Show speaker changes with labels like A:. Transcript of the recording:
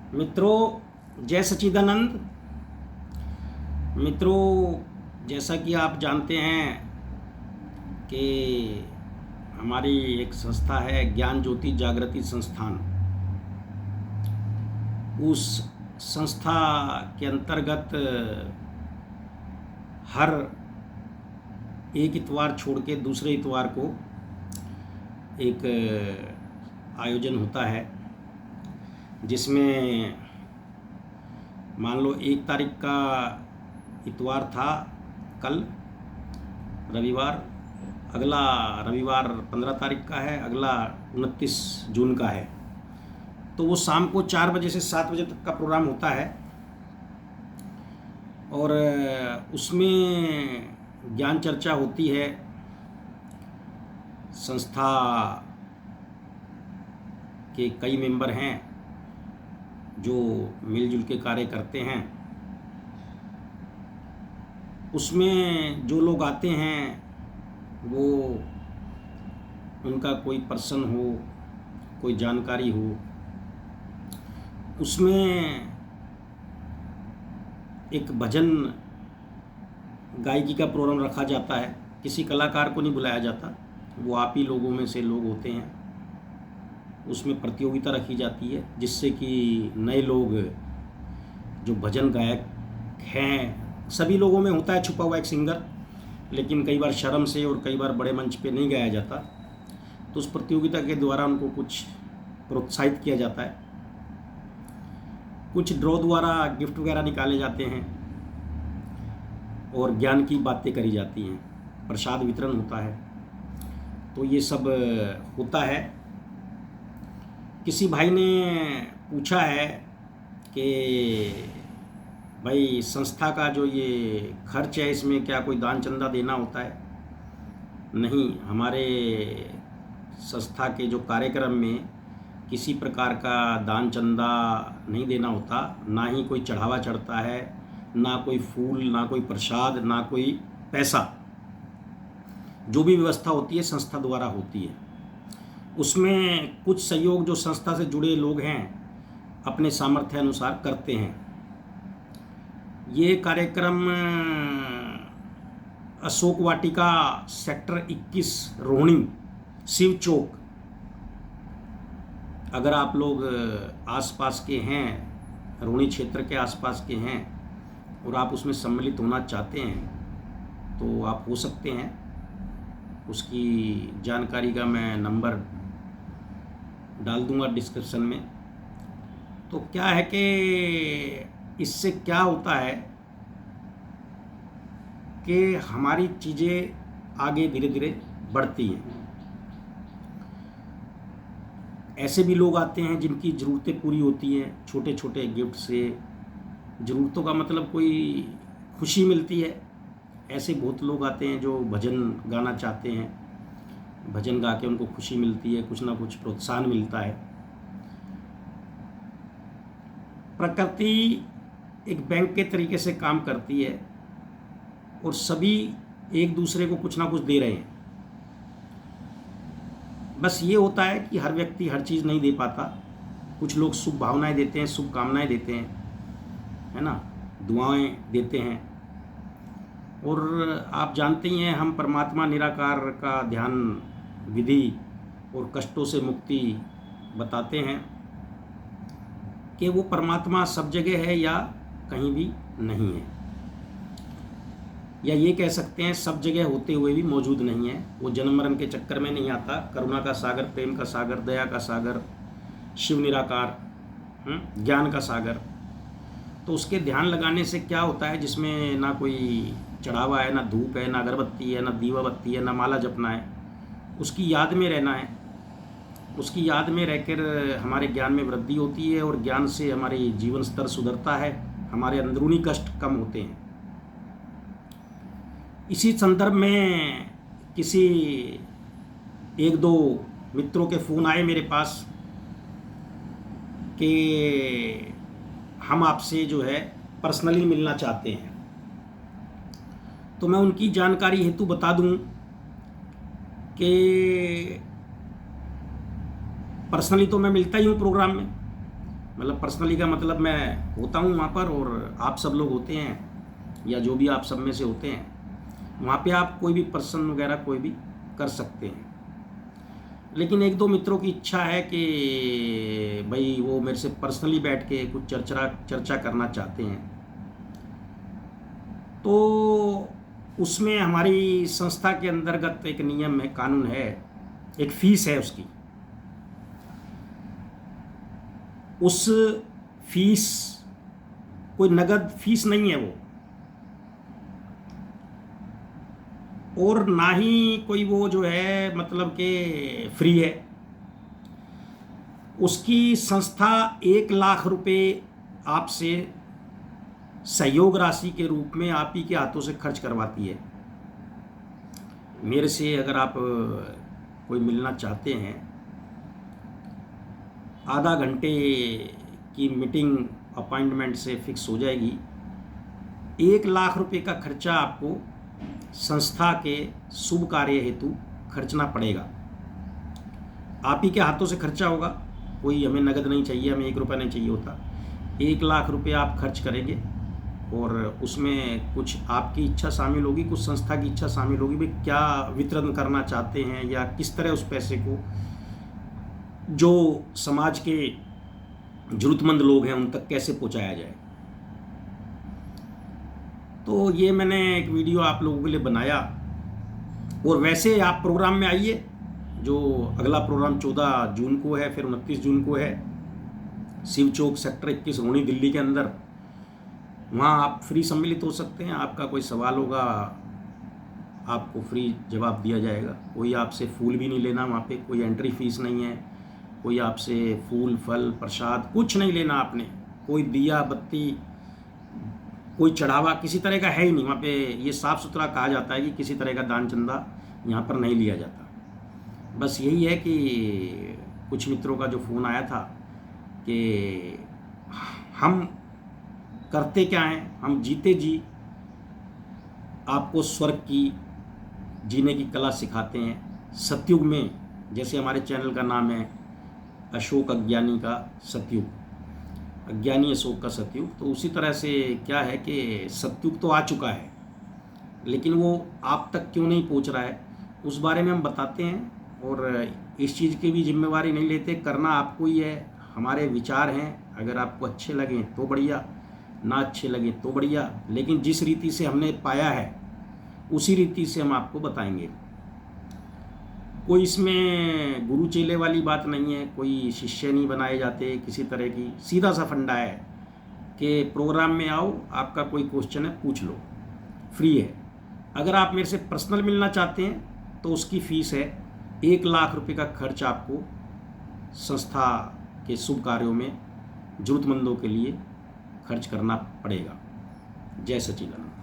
A: मित्रों, जय सच्चिदानंद। मित्रों, जैसा कि आप जानते हैं कि हमारी एक संस्था है ज्ञान ज्योति जागृति संस्थान। उस संस्था के अंतर्गत हर एक इतवार छोड़ के दूसरे इतवार को एक आयोजन होता है, जिसमें मान लो 1 तारीख का इतवार था, कल रविवार, अगला रविवार 15 तारीख का है, अगला 29 जून का है। तो वो शाम को 4 बजे से 7 बजे तक का प्रोग्राम होता है और उसमें ज्ञान चर्चा होती है। संस्था के कई मेंबर हैं जो मिलजुल के कार्य करते हैं। उसमें जो लोग आते हैं वो उनका कोई पर्सन हो, कोई जानकारी हो, उसमें एक भजन गायकी का प्रोग्राम रखा जाता है। किसी कलाकार को नहीं बुलाया जाता, वो आप ही लोगों में से लोग होते हैं। उसमें प्रतियोगिता रखी जाती है जिससे कि नए लोग जो भजन गायक हैं, सभी लोगों में होता है छुपा हुआ एक सिंगर, लेकिन कई बार शर्म से और कई बार बड़े मंच पे नहीं गाया जाता, तो उस प्रतियोगिता के द्वारा उनको कुछ प्रोत्साहित किया जाता है। कुछ ड्रॉ द्वारा गिफ्ट वगैरह निकाले जाते हैं और ज्ञान की बातें करी जाती हैं, प्रसाद वितरण होता है। तो ये सब होता है। किसी भाई ने पूछा है कि भाई संस्था का जो ये खर्च है, इसमें क्या कोई दान चंदा देना होता है? नहीं, हमारे संस्था के जो कार्यक्रम में किसी प्रकार का दान चंदा नहीं देना होता, ना ही कोई चढ़ावा चढ़ता है, ना कोई फूल, ना कोई प्रसाद, ना कोई पैसा। जो भी व्यवस्था होती है संस्था द्वारा होती है। उसमें कुछ सहयोग जो संस्था से जुड़े लोग हैं अपने सामर्थ्य अनुसार करते हैं। ये कार्यक्रम अशोक वाटिका सेक्टर 21 रोहिणी शिव चौक, अगर आप लोग आसपास के हैं, रोहिणी क्षेत्र के आसपास के हैं और आप उसमें सम्मिलित होना चाहते हैं तो आप हो सकते हैं। उसकी जानकारी का मैं नंबर डाल दूंगा डिस्क्रिप्शन में। तो क्या है कि इससे क्या होता है कि हमारी चीज़ें आगे धीरे धीरे बढ़ती हैं। ऐसे भी लोग आते हैं जिनकी ज़रूरतें पूरी होती हैं छोटे छोटे गिफ्ट से। ज़रूरतों का मतलब कोई खुशी मिलती है। ऐसे बहुत लोग आते हैं जो भजन गाना चाहते हैं, भजन गा के उनको खुशी मिलती है, कुछ ना कुछ प्रोत्साहन मिलता है। प्रकृति एक बैंक के तरीके से काम करती है और सभी एक दूसरे को कुछ ना कुछ दे रहे हैं। बस ये होता है कि हर व्यक्ति हर चीज़ नहीं दे पाता। कुछ लोग शुभ भावनाएं देते हैं, शुभकामनाएं देते हैं, है ना, दुआएं देते हैं। और आप जानते ही हैं, हम परमात्मा निराकार का ध्यान विधि और कष्टों से मुक्ति बताते हैं कि वो परमात्मा सब जगह है या कहीं भी नहीं है, या ये कह सकते हैं सब जगह होते हुए भी मौजूद नहीं है। वो जन्म मरण के चक्कर में नहीं आता। करुणा का सागर, प्रेम का सागर, दया का सागर, शिव निराकार, ज्ञान का सागर। तो उसके ध्यान लगाने से क्या होता है, जिसमें ना कोई चढ़ावा है, ना धूप है, ना अगरबत्ती है, ना दीवा बत्ती है, ना माला जपना है, उसकी याद में रहना है। उसकी याद में रहकर हमारे ज्ञान में वृद्धि होती है और ज्ञान से हमारी जीवन स्तर सुधरता है, हमारे अंदरूनी कष्ट कम होते हैं। इसी संदर्भ में किसी 1-2 मित्रों के फ़ोन आए मेरे पास कि हम आपसे जो है पर्सनली मिलना चाहते हैं। तो मैं उनकी जानकारी हेतु बता दूं कि पर्सनली तो मैं मिलता ही हूँ प्रोग्राम में, मतलब पर्सनली का मतलब मैं होता हूँ वहाँ पर और आप सब लोग होते हैं या जो भी आप सब में से होते हैं, वहाँ पे आप कोई भी प्रश्न वगैरह कोई भी कर सकते हैं। लेकिन एक दो मित्रों की इच्छा है कि भाई वो मेरे से पर्सनली बैठ के कुछ चर्चा करना चाहते हैं, तो उसमें हमारी संस्था के अंतर्गत एक नियम है, कानून है, एक फीस है उसकी। उस फीस कोई नगद फीस नहीं है वो, और ना ही कोई वो जो है मतलब कि फ्री है। उसकी संस्था 1 लाख रुपए आपसे सहयोग राशि के रूप में आप ही के हाथों से खर्च करवाती है। मेरे से अगर आप कोई मिलना चाहते हैं, आधा घंटे की मीटिंग अपॉइंटमेंट से फिक्स हो जाएगी। 1 लाख रुपए का खर्चा आपको संस्था के शुभ कार्य हेतु खर्चना पड़ेगा। आप ही के हाथों से खर्चा होगा, कोई हमें नगद नहीं चाहिए, हमें 1 रुपया नहीं चाहिए होता। 1 लाख रुपए आप खर्च करेंगे और उसमें कुछ आपकी इच्छा शामिल होगी, कुछ संस्था की इच्छा शामिल होगी, भाई क्या वितरण करना चाहते हैं या किस तरह उस पैसे को जो समाज के जरूरतमंद लोग हैं उन तक कैसे पहुंचाया जाए। तो ये मैंने एक वीडियो आप लोगों के लिए बनाया। और वैसे आप प्रोग्राम में आइए, जो अगला प्रोग्राम 14 जून को है, फिर 29 जून को है, शिव चौक सेक्टर 21 रोहिणी दिल्ली के अंदर। वहाँ आप फ्री सम्मिलित हो सकते हैं। आपका कोई सवाल होगा, आपको फ्री जवाब दिया जाएगा। कोई आपसे फूल भी नहीं लेना, वहाँ पे कोई एंट्री फीस नहीं है, कोई आपसे फूल फल प्रसाद कुछ नहीं लेना आपने, कोई दिया बत्ती कोई चढ़ावा किसी तरह का है ही नहीं। वहाँ पे ये साफ़ सुथरा कहा जाता है कि किसी तरह का दान चंदा यहाँ पर नहीं लिया जाता। बस यही है कि कुछ मित्रों का जो फ़ोन आया था कि हम करते क्या हैं, हम जीते जी आपको स्वर्ग की जीने की कला सिखाते हैं सतयुग में। जैसे हमारे चैनल का नाम है अशोक अज्ञानी का सतयुग, अज्ञानी अशोक का सतयुग, तो उसी तरह से क्या है कि सतयुग तो आ चुका है, लेकिन वो आप तक क्यों नहीं पहुंच रहा है उस बारे में हम बताते हैं। और इस चीज़ की भी जिम्मेवारी नहीं लेते, करना आपको ही है। हमारे विचार हैं, अगर आपको अच्छे लगें तो बढ़िया, ना अच्छे लगे तो बढ़िया, लेकिन जिस रीति से हमने पाया है उसी रीति से हम आपको बताएंगे। कोई इसमें गुरु चेले वाली बात नहीं है, कोई शिष्य नहीं बनाए जाते किसी तरह की। सीधा सा फंडा है कि प्रोग्राम में आओ, आपका कोई क्वेश्चन है पूछ लो, फ्री है। अगर आप मेरे से पर्सनल मिलना चाहते हैं तो उसकी फ़ीस है 1 लाख रुपए का खर्च आपको संस्था के शुभ कार्यों में ज़रूरतमंदों के लिए खर्च करना पड़ेगा। जय सच्चिदानंद।